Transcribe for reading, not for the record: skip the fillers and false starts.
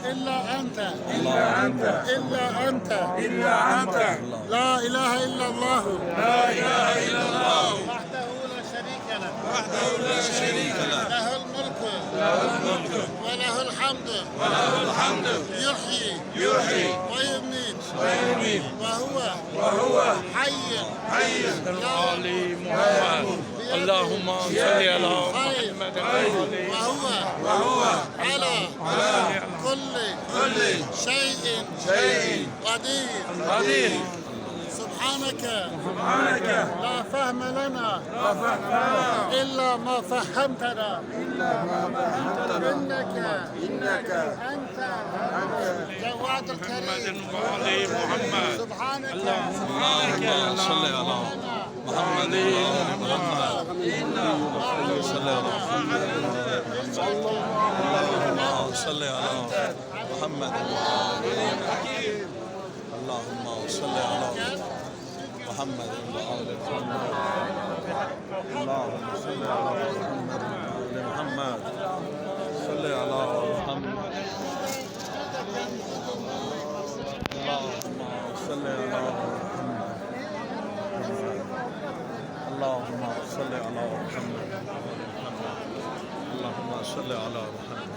إلا أنت إلا أنت إلا أنت إلا أنت لا إله إلا الله لا إله إلا الله وحده لا شريك له وحده لا شريك له له الملك وله الحمد يحيي ويميت وهو حي علي محمد اللهم صل على محمد وهو على كل شيء قدير سبحانك لا فهم لنا إلا ما فهمتنا إنك أنت جواد الكريم علي محمد سبحانك صل على محمد صل على صل على محمد اللهم صل على محمد وآل محمد اللهم صل على محمد وآل محمد صل على محمد اللهم صل على محمد اللهم صل على محمد اللهم صل على محمد